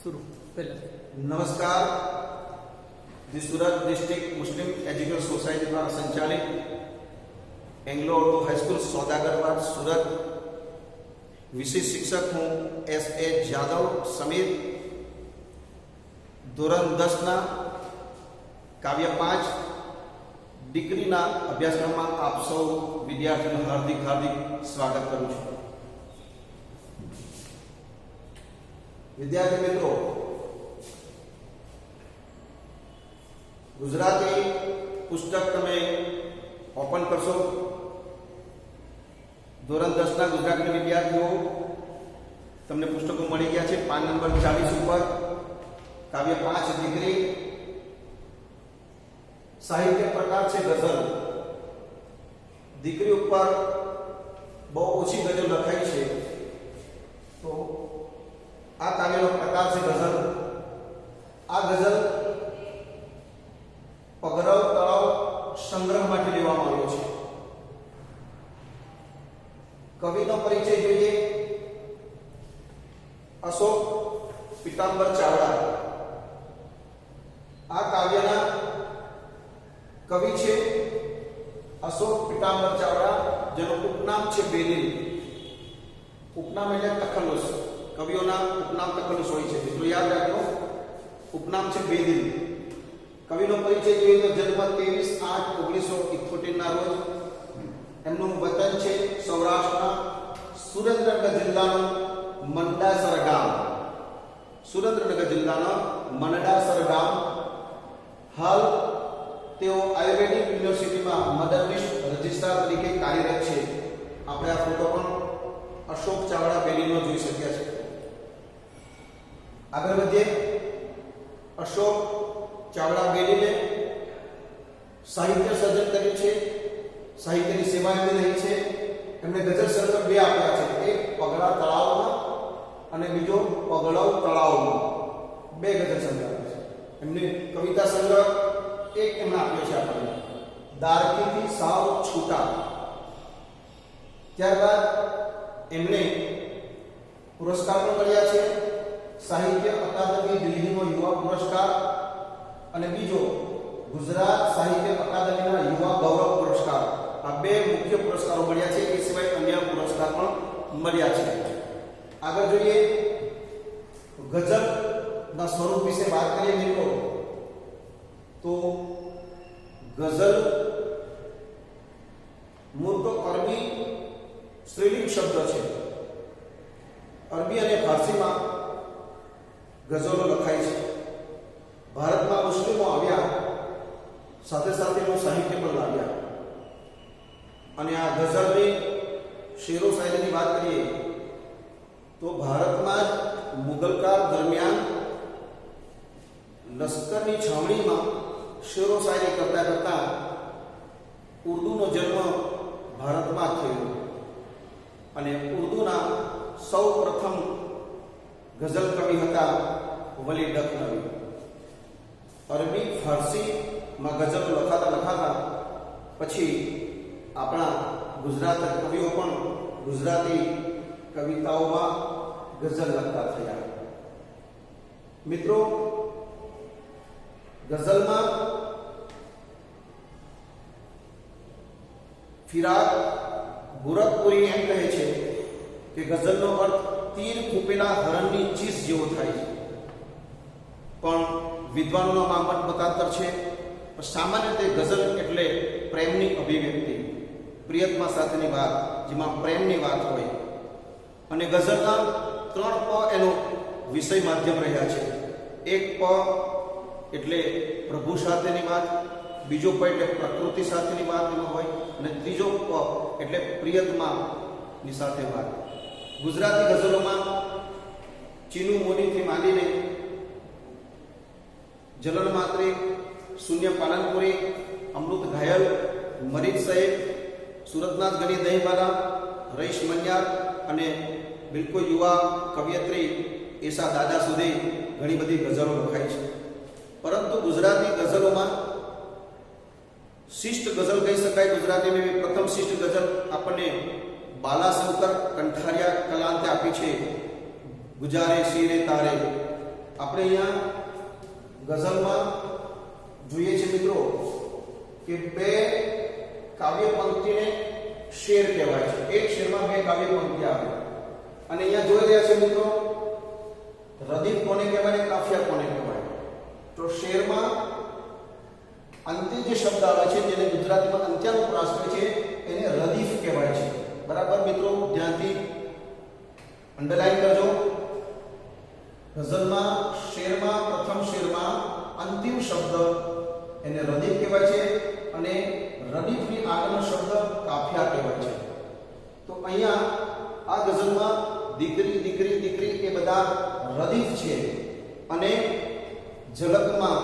शुरू पहले नमस्कार। दी सूरत डिस्ट्रिक्ट मुस्लिम एजुकेशन सोसाइटी द्वारा संचालित एंग्लो उर्दू हाईस्कूल सौदागरबाग सूरत विषय शिक्षक हूँ S.A. जादव समीर। ધોરણ 10 ના કાવ્ય 5 દીકરીના અભ્યાસક્રમમાં આપ સૌ વિદ્યાર્થીઓનું હાર્દિક સ્વાગત કરું છું। વિદ્યાર્થી મિત્રો, ગુજરાતી પુસ્તક તમે ઓપન કરશો। ધોરણ 10 ના ગુજરાતી વિદ્યાર્થીઓ તમને પુસ્તકો મળી ગયા છે। પાન નંબર 40 ઉપર કાવ્ય 5 દીકરી। સાહિત્ય પ્રકાર છે ગઝલ। દીકરી ઉપર બહુ ઓછી ગઝલ લખાઈ છે, તો આ કાવ્યનો પ્રકાર છે ગઝલ। આ ગઝલ પગરવ તળાવ સંગ્રહમાંથી લેવામાં આવ્યો છે। કવિનો પરિચય જોઈએ। અશોક પીતાંબર ચાવડા આ કાવ્યના કવિ છે। અશોક પીતાંબર ચાવડા, જેનું ઉપનામ છે બેલીલ। ઉપનામ એટલે તખલ્લુસ। કવિઓના ઉપનામ તખલ્લુસ હોય છે, તો યાદ રાખજો, ઉપનામ છે બેલીલ। કવિનો પરિચય જોઈએ તો જન્મ 23/8/1978 ના રોજ। એમનું વતન છે સૌરાષ્ટ્રના સુરેન્દ્રનગર જિલ્લાનું મંડાસર ગામ। સુરેન્દ્રનગર જિલ્લાના મંડાસર ગામ। હાલ તેઓ આયુર્વેદિક યુનિવર્સિટીમાં મદદનીશ રજિસ્ટ્રાર તરીકે કાર્યરત છે। આપણે આ ફોટો પણ અશોક ચાવડા બેલીનો જોઈ શક્યા છે। આગળ વધીએ। અશોક ચાવડા બેલીને સાહિત્ય સર્જન કર્યું છે, સાહિત્યની સેવા એમની રહી છે। એમને ગઝલ સંગ્રહ 2 આપ્યા છે, એક પગલા તળાવમાં અને બીજો પગલાવ તળાવમાં। 2 ગઝલ સંગ્રહ આપ્યા છે। એમને કવિતા સંગ્રહ એક એમને આપ્યો છે આપણને, દારકીથી સાવ છૂટા। ત્યારબાદ એમણે પુરસ્કાર પણ મળ્યા છે, સાહિત્ય અકાદમી દિલ્હીનો યુવા પુરસ્કાર અને બીજો ગુજરાત સાહિત્ય અકાદમીના યુવા ગૌરવ પુરસ્કાર। આ 2 મુખ્ય પુરસ્કારો મળ્યા છે। એ સિવાય અન્ય પુરસ્કાર પણ મળ્યા છે। આગળ જોઈએ, ગઝલના સ્વરૂપ વિશે વાત કરીએ મિત્રો, તો ગઝલ મૂળ તો અરબી સ્ત્રીલિંગ શબ્દ છે। અરબી અને ફારસીમાં ગઝલો લખાય છે। ભારતમાં મુસ્લિમો આવ્યા, સાથે સાથે એનું સાહિત્ય પણ લાવ્યા, અને આ ગઝલની શેરો શાયરીની વાત કરીએ તો ભારતમાં મુગલકાળ દરમિયાન લશ્કરની છાવણીમાં શેરો શાયરી કરતા કરતા ઉર્દૂનો જન્મ ભારતમાં થયો, અને ઉર્દૂના સૌ પ્રથમ ગઝલ કવિ હતા વલી લખનવી। અરબી ફારસીમાં ગઝલ લખાતા પછી આપણા ગુજરાતી કવિઓ પણ ગુજરાતી કવિતાઓમાં ગઝલ લખતા થયા। મિત્રો, ગઝલમાં ફિરાક ગુરખપુરી એમ કહે છે કે ગઝલનો અર્થ તીર ફૂંપેલા હરણની ચીસ જેવો થાય છે, પણ વિદ્વાનોના મત મતાંતર છે। સામાન્ય રીતે ગઝલ એટલે પ્રેમની અભિવ્યક્તિ, પ્રિયતમા સાથેની વાત, જેમાં પ્રેમની વાત હોય, અને ગઝલના 3 પ એનો વિષય માધ્યમ રહ્યા છે। એક પ એટલે પ્રભુ સાથેની વાત, બીજો પ એટલે પ્રકૃતિ સાથેની વાત એમાં હોય, અને ત્રીજો પ એટલે પ્રિયતમાની સાથે વાત। ગુજરાતી ગઝલોમાં ચીનુ મોનીથી માંડીને જલન માત્રે, શૂન્ય પાલનપુરી, અમૃત ઘાયલ, મરીદ સાહેબ, સુરતનાથ ગણી દહીંવાલા, રઈશ મન્યાર અને બિલકુલ યુવા કવિયત્રી એસા દાદા સુધી ઘણી બધી ગઝલો લખાઈ છે। પરંતુ ગુજરાતી ગઝલોમાં શિષ્ટ ગઝલ કહી શકાય ગુજરાતીની પ્રથમ શિષ્ટ ગઝલ આપણને બાલાશંકર કંઠારિયા કલાંતે આપી છે। ગુજારે શીરે તારે આપણે અહીંયા ગઝલમાં જોઈએ છે મિત્રો કે બે કાવ્ય પંક્તિને શેર કહેવાય છે. એક શેરમાં બે કાવ્ય પંક્તિ આવે અને અહીંયા જોઈ રહ્યા છે મિત્રો રદીફ કોને કહેવાય ને કાફિયા કોને કહેવાય. તો શેરમાં અંત્ય જે શબ્દ આવે છે જેને ગુજરાતીમાં અંત્યાનુપ્રાસ કહે છે એને રદીફ કહેવાય છે. બરાબર મિત્રો, ધ્યાનથી અંડરલાઈન કરજો. ગઝલમાં શેરમાં પ્રથમ શેરમાં અંતિમ શબ્દ એને રદીફ કહેવાય છે અને રદીફની આગળનો શબ્દ કાફિયા કહેવાય છે. તો અહીંયા આ ગઝલમાં દીકરી દીકરી દીકરી એ બધા રદીફ છે અને ઝલકમાં,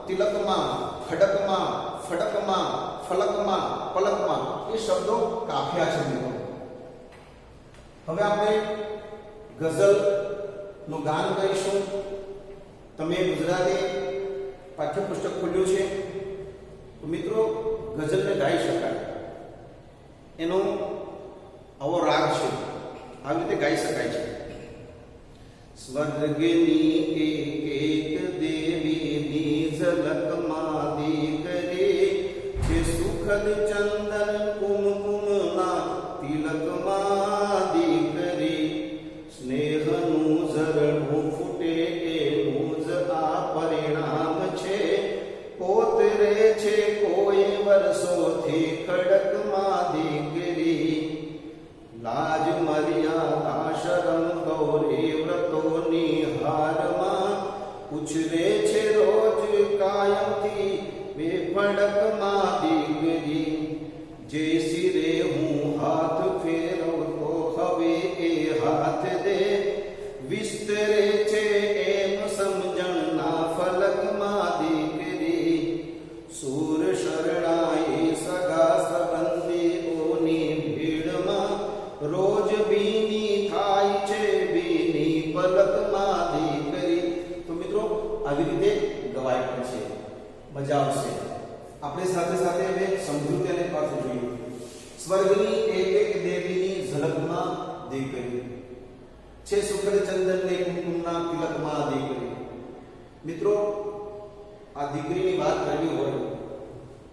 તિલકમાં, ખડકમાં, ફડકમાં, ફલકમાં, પલકમાં એ શબ્દો કાફિયા છે મિત્રો. હવે આપણે ગઝલ નું ગાન કરીશું. તમે ગુજરાતી પાઠ્યપુસ્તક ખોલ્યું છે તો મિત્રો ગઝલને ગાઈ શકાય. એનો આવો રાગ છે, આવી રીતે ગાઈ શકાય છે. સ્વર્ગની એક એક દેવીની ઝલકમાં દીકરી જે સુખદ ચંદન કુમકુમના તિલકમાં દીકરી સ્નેહનું ઝરણું ફૂટે એનું જ આ પરિણામ છે. પોતરે છે કોઈ વર્ષોથી ખડકમાં દીકરી લાજ મર્યાદા શરમ ગૌરી વ્રતોની હારમાં ઉછરે છે રોજ કાયમથી બેફડકમાં દીકરી જે સિરે હું હાથ ફેરવતો હવે એ હાથ દે વિસ્તરે છે એમ સમજણના ફલકમાં દીકરી સૂર શરણાઈ સગા સંબંધીઓની ભીડમાં રોજ બીની થાય છે બીની પલકમાં દીકરી. તો મિત્રો આવી રીતે ગવાય પણ છે, મજા આવશે. આપણે સાથે સાથે હવે સમજૂતી અને અર્થ જોઈએ. સ્વર્ગની એક એક દેવીની ઝલકમાં દીકરી છે સુખદ ચંદનને કુમકુમના તિલકમાં દીકરી. મિત્રો આ દીકરીની વાત કરવી હોય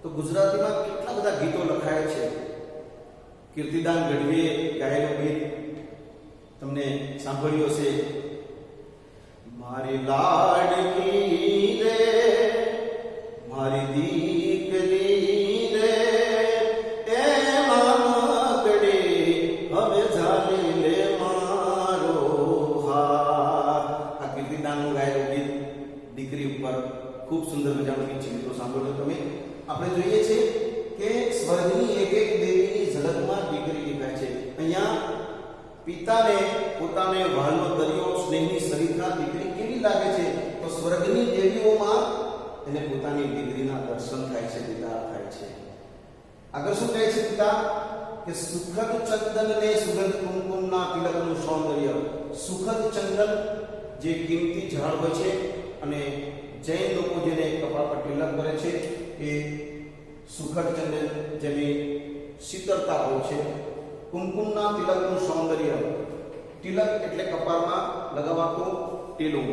તો ગુજરાતીમાં કેટલા બધા ગીતો લખાયા છે. કીર્તિદાન ગઢવીએ ગાયેલું ગીત તમને સાંભળ્યું હશે. મારી લાડકી રે મારી દીકરી રે એ માકડી હવે ઝાલી લે મારો હાર. આ કીર્તિદાનનું ગાયેલું ગીત દીકરી ઉપર ખૂબ સુંદર મજાનું ગીત છે મિત્રો, સાંભળો તમે. આપણે જોઈએ છે કે સ્વર્ગની એક એક દેવીની ઝલકમાં દીકરી દેખાય છે. અહીંયા પિતાને પોતાને વહાલનો દરિયો સ્નેહની સરિતા દીકરી કેવી લાગે છે તો સ્વર્ગની દેવીઓમાં એને પોતાની દીકરીના દર્શન થાય છે, દીદાર થાય છે. આગળ શું કહે છે પિતા કે સુખદ ચંદન ને સુગંધ કુમકુમના તિલકનું સૌંદર્ય. સુખદ ચંદન જે કિંમતી ઝાડ હોય છે અને જૈન લોકો જેને કપાળ પર તિલક કરે છે એ સુખદ ચંદન જેની શીતળતા હોય છે. કુમકુમના તિલકનું સૌંદર્ય. તિલક એટલે કપાળમાં લગાવાતું ટીલું.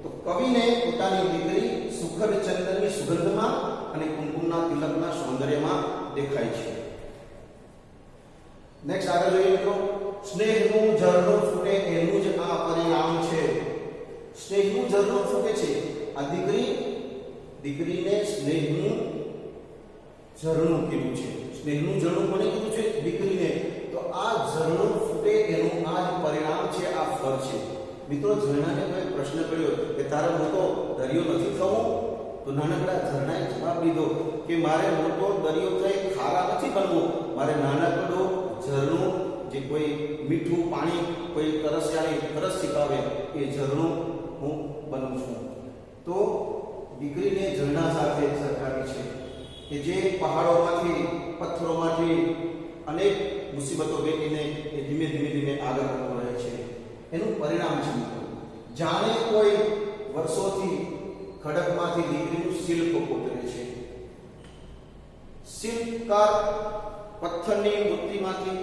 તો કવિને પોતાની દીકરી સુખદ ચંદનની સુગંધમાં અને કુમકુમના તિલકના સૌંદર્યમાં દેખાય છે. નેક્સ્ટ આગળ જોઈએ મિત્રો. સ્નેહનું ઝરણું ફૂટે એનું જ આ પરિણામ છે. સ્નેહનું ઝરણું ફૂટે છે. આ દીકરીને સ્નેહનું ઝરણું કીધું છે. સ્નેહનું ઝરણું કોને કીધું છે? દીકરીને. તો આ ઝરણું ફૂટે એનું આ જ પરિણામ છે, આ ફળ છે. મિત્રો ઝરણાને કોઈ પ્રશ્ન કર્યો કે તારો મોટો દરિયો નથી થવો? તો નાનકડા ઝરણાએ જવાબ દીધો કે મારે મોટો દરિયો થઈ ખારા નથી બનવું, મારે નાનકડો ઝરણું જે કોઈ મીઠું પાણી કોઈ તરસ્યાની તરસ છીપાવે એ ઝરણું હું બનું છું. તો દીકરીને ઝરણા સાથે સરખાવી છે કે જે પહાડોમાંથી પથ્થરોમાંથી અનેક મુસીબતો વેઠીને એ ધીમે ધીમે ધીમે આગળ વધતો રહે છે. એનું પરિણામ છે જાણે કોઈ વર્ષોથી ખડકમાંથી દીકરીનું શિલ્પ કોતરે છે. શિલ્પકાર પથ્થરની મૂર્તિમાંથી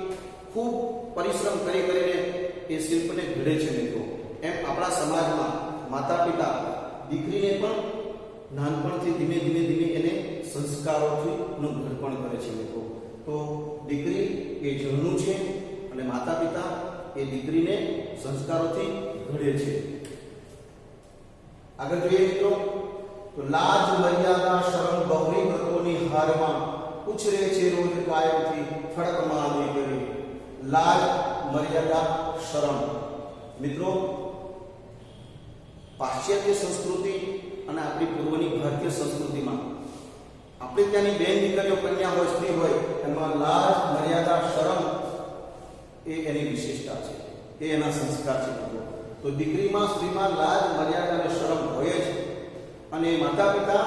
ખૂબ પરિશ્રમ કરીને એ શિલ્પને ઘડે છે મિત્રો. એમ આપણા સમાજમાં માતા પિતા દીકરીને પણ નાનપણથી ધીમે ધીમે ધીમે એને સંસ્કારોથી નું ઘડપણ કરે છે મિત્રો. તો દીકરી એ જળનું છે અને માતા પિતા એ દીકરીને સંસ્કારોથી ઘડે છે. આગળ જોઈએ મિત્રો તો લાજ મર્યાદા શરમ ગૌરી વ્રતોની હારમાં ઉછરે છે રોજ કાયમથી ફડકમાં દીકરી. લાજ મર્યાદા શરમ મિત્રો પાશ્ચાત્ય સંસ્કૃતિ અને આપણી પૂર્વની ભારતીય સંસ્કૃતિમાં આપણે ત્યાંની બેન દીકરીઓ કન્યા હોય સ્ત્રી હોય એમાં લાજ મર્યાદા શરમ એ એની વિશેષતા છે, એ એના સંસ્કાર છે મિત્રો. તો દીકરીમાં સ્ત્રીમાં લાજ મર્યાદા અને શરમ હોય જ. અને માતા પિતા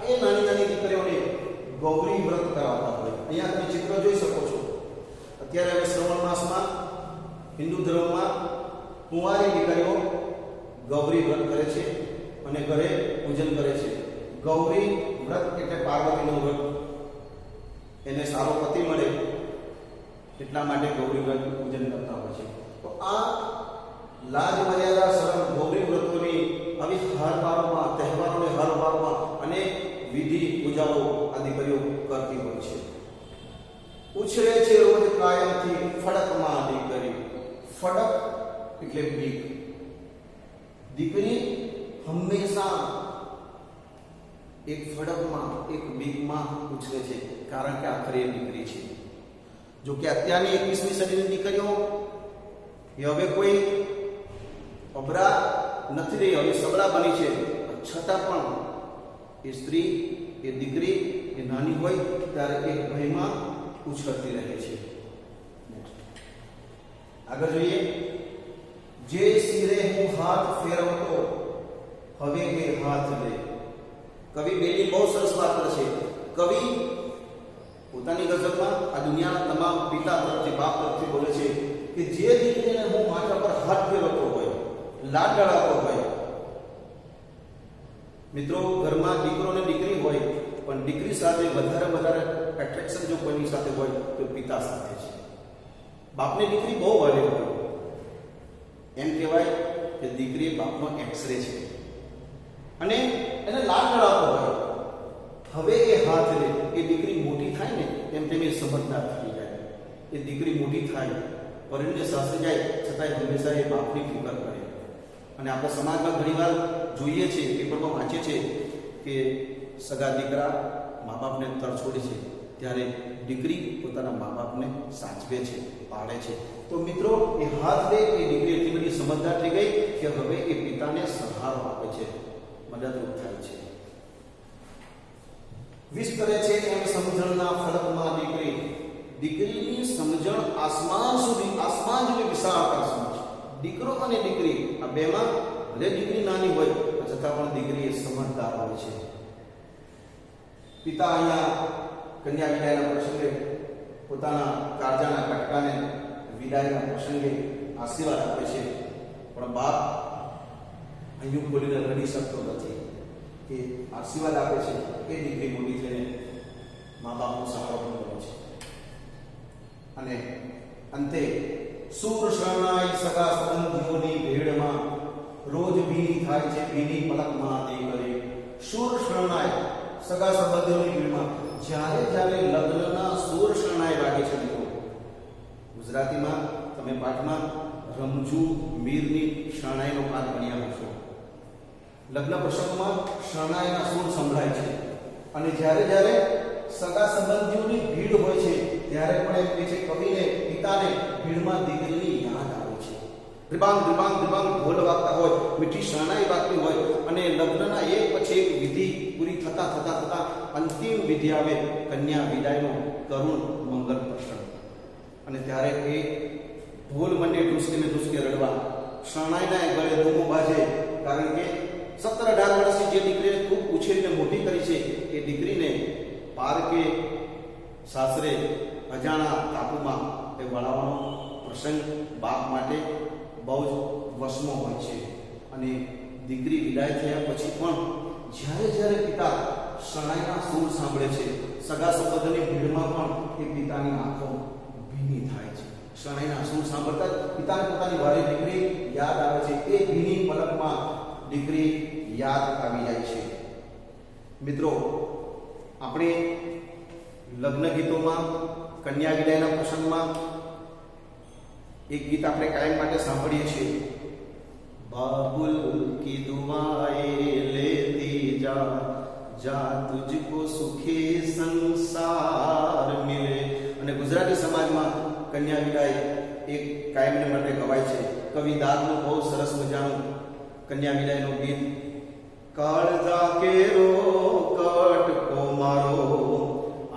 એ નાની નાની દીકરીઓને ગૌરી વ્રત કરાવતા હોય. અહીંયા તમે ચિત્ર જોઈ શકો છો. અત્યારે હવે શ્રાવણ માસમાં હિન્દુ ધર્મમાં કુંવારી દીકરીઓ ગૌરી વ્રત કરે છે અને ઘરે પૂજન કરે છે. ગૌરી વ્રત એટલે પાર્વતીનું વ્રત. એને સારો પતિ મળે એટલા માટે ગૌરી વ્રત પૂજન કરતા હોય છે. તો આ લાજ મર્યાદા શરમ ગૌરી વ્રતોની આવી હારબારોમાં તહેવારોને હારબારોમાં અને વિધિ પૂજાઓ આ દીકરીઓ કરતી હોય છે. ઉછરે છે રોજ કાયમથી ફડકમાં દીકરી. ફડક એટલે બીક. દીકરી હંમેશા એક ફડકમાં એક બીકમાં ઉછરે છે, કારણ કે આખરે દીકરી છે. જો કે અત્યારની 21મી સદીની દીકરીઓ એ હવે કોઈ અબરા નથી રહી, હવે સબળા બની છે. છતાં પણ એ સ્ત્રી એ દીકરી એ નાની હોય ત્યારે એક ભયમાં ઉછળતી રહે છે. આગળ જોઈએ જે સિરે હું હાથ ફેરવતો હવે એ હાથ લે. કવિ બેલી બહુ સરસ વાત કરે છે. કવિ પોતાની ગઝલમાં આ દુનિયાના તમામ પિતા તરફથી બાપ તરફથી બોલે છે કે જે દીકરીને હું માથા પર હાથ ફેરવતો હોય, લાડ લડાવતો હોય. મિત્રો ઘરમાં દીકરો ને દીકરી હોય પણ દીકરી સાથે વધારે એટ્રેક્શન જો કોઈની સાથે હોય તો પિતા સાથે છે. બાપને દીકરી બહુ વળે હોય. એમ કહેવાય કે દીકરી બાપનો એક્સરે છે અને એને લાડ લડાવતો હોય. હવે એ હાથ લે. એ દીકરી મોટી થાય ને તેમ તેમ એ સમજદાર થઈ જાય. એ દીકરી મોટી થાય પરિણય સાસરે જાય છતાંય હંમેશા એ બાપની ફિકર કરે. અને આપણા સમાજમાં ઘણીવાર જોઈએ છે, પેપરમાં વાંચે છે કે સગા દીકરા મા બાપને તરછોડે છે ત્યારે દીકરી પોતાના મા બાપને સાચવે છે, પાળે છે. તો મિત્રો એ હાથ લે એ દીકરી એટલી બધી સમજદાર થઈ ગઈ કે હવે એ પિતાને સહારો આપે છે, મદદરૂપ થાય છે. વિસ્તરે છે એમ સમજણના ફલકમાં દીકરી. દીકરીની સમજણ આસમાન જેવી વિશાળ આકાશમાં છે. દીકરો અને દીકરી આ બેમાં ભલે દીકરી નાની હોય છતાં પણ દીકરી એ સમજદાર હોય છે. પિતા અહીંયા કન્યા વિદાયના પ્રસંગે પોતાના કાળજાના કટકાને વિદાયના પ્રસંગે આશીર્વાદ આપે છે, પણ બાપ અહીં ખોલીને રડી શકતો નથી કે આશીર્વાદ આપે છે એ દીકરી મોટી થઈને મા બાપનો સહારો પણ બને છે. અને અંતે સૂર શરણાઈ સગા સંબંધીઓની ભેડમાં રોજ ભીની થાય છે ભીની પલકમાં દીકરી. સૂર શરણાઈ સગા સંબંધીઓની ભીડમાં જ્યારે લગ્નના સૂર શરણાઈ લાગે છે મિત્રો. ગુજરાતીમાં તમે પાઠમાં રમજુ મીરની શરણાઈનો પાઠ ભણ્યા હશો. લગ્ન પ્રસંગમાં શરણાઈના સૂર સંભળાય છે અને જ્યારે સગા સંબંધીઓની ભીડ હોય છે ત્યારે પણ એમ કહે છે કવિને પિતાને ભીડમાં દીકરીની યાદ આવે છે. દ્રિબાંગ ઢોલ વાગતા હોય, મીઠી શરણાઈ વાગતી હોય અને લગ્નના એક પછી એક વિધિ પૂરી થતા અંતિમ વિધિ આવે કન્યા વિદાયનો કરુણ મંગલ પ્રસંગ. અને ત્યારે એ ઢોલ મંડે ઢૂસકે રડવા, શરણાઈના ગળે ધૂમો બાજે, કારણ કે 17-18 વર્ષની જે દીકરીને ખૂબ ઉછેરીને મોટી કરી છે એ દીકરીને પારકે સાસરે અજાણા ટાપુમાં એ વળાવવાનો પ્રસંગ બાપ માટે બહુ જ વસમો હોય છે. અને દીકરી વિદાય થયા પછી પણ જ્યારે પિતા શરણાઈના સૂર સાંભળે છે, સગા સંબંધોની ભીડમાં પણ એ પિતાની આંખો ભીની થાય છે. શરણાઈના સૂર સાંભળતા પિતાને પોતાની વાલી દીકરી યાદ આવે છે. એ ભીની પલકમાં દીકરી યાદ આવી જાય છે. મિત્રો, આપણે લગ્ન ગીતોમાં કન્યા વિદાયના પ્રસંગમાં એક ગીત આપણે કાયમ માટે સાંભળીએ છીએ. બાબુલ કી દુઆએ લેતી જા જા તુજકો સુખે સંસાર મિલે. અને ગુજરાતી સમાજમાં કન્યા વિદાય એક કાયમને માટે ગવાય છે. કવિ દાદનું બહુ સરસ મજાનું કન્યા વિદાયનું ગીત. કાળજા કેરો કટકો મારો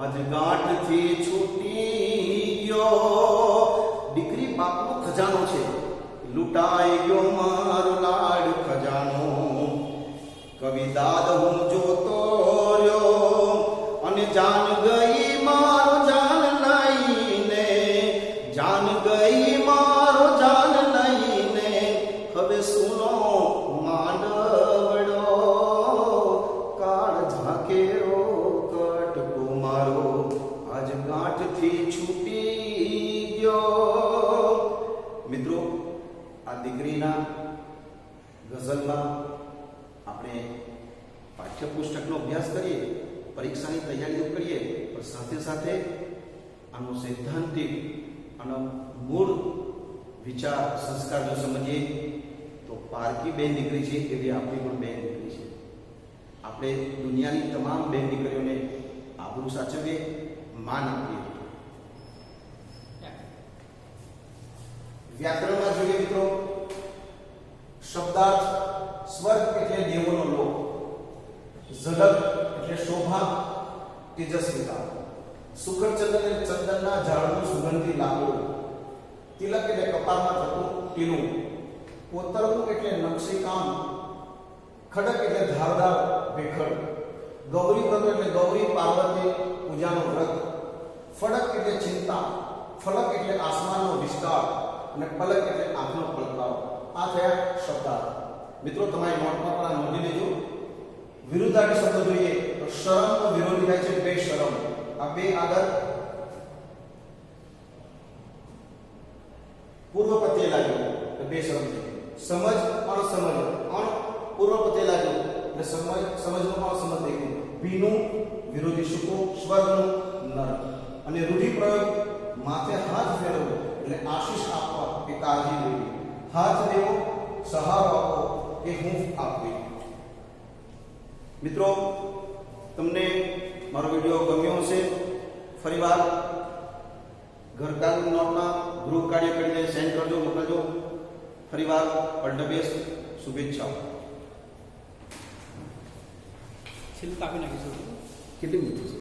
આજ ગાંઠથી છૂટી ગયો. દીકરી બાપનો ખજાનો છે, લૂંટાઈ ગયો મારો લાડ ખજાનો. કવિ દાદ હું જોતો રહ્યો અને જાન ગઈ મારો જાન લઈને, જાન ગઈ મારો જાન લઈને. હવે સુનો માંડવડો કાળજા કેરો કટકો મારો આજ ગાંઠથી છૂટી ગયો. મિત્રો, આ દીકરીના ગઝલમાં આપણે પાઠ્યપુસ્તકનો અભ્યાસ કરીએ, પરીક્ષાની તૈયારીઓ કરીએ, પણ સાથે સાથે આનો સૈદ્ધાંતિક આનો મૂળ વિચાર સંસ્કાર જો સમજીએ તો પારકી બેન દીકરી છે એવી આપણી પણ બેન દીકરી છે. આપણે દુનિયાની તમામ બેન દીકરીઓને આબરૂ સાચવીએ, માન આપીએ. વ્યાકરણમાં જોઈએ મિત્રો, શબ્દાર્થ સ્વર્ગ એટલે દેવોનો લોક, ઝલક એટલે શોભા તેજસ્વીતા, સુખચંદન એટલે ચંદનના ઝાડનું સુગંધી લાકડું, તિલક એટલે કપાળમાં થતું ટીલું, કોતરવું એટલે નકશીકામ, ખડક એટલે ધારદાર ભેખડ, ગૌરી વ્રત એટલે ગૌરી પાર્વતી પૂજાનો વ્રત, ફડક એટલે ચિંતા, ફલક એટલે આસમાનનો વિસ્તાર અને પલક એટલે આંખનો પલકારો. આ થયા શબ્દાર્થ. મિત્રો, તમારી નોટમાં પણ આ નોંધી લેજો. વિરુદ્ધાર્થી શબ્દ જોઈએ તો શરમનો વિરોધી થાય છે બેશરમ. આ બે આગળ પૂર્વ પ્રત્યય લાગ્યો એટલે બેશરમ છે. સમજ અણસમજ, અણ પૂર્વ પ્રત્યય લાગ્યો એટલે સમજનો અણસમજ થઈ ગયું. ભીનું વિરોધી સૂકું, સ્વરનું નર. અને રૂઢિપ્રયોગ માથે હાથ ફેરવવો એટલે આશીષ આપવા કે કાળજી લેવી, હાથ દેવો, સહારો આપવો કે હૂંફ આપવી. મિત્રો, તમને મારો વિડીયો ગમ્યો હશે. ફરીવાર ઘરકામ નોટમાં ગૃહ કાર્ય કરીને સેન્ડ કરજો, મોકલજો. ફરીવાર ઓલ ધ બેસ્ટ, શુભેચ્છાઓ. છેલ્લું કાપી નાખીશું. કેટલી મિનિટ છે?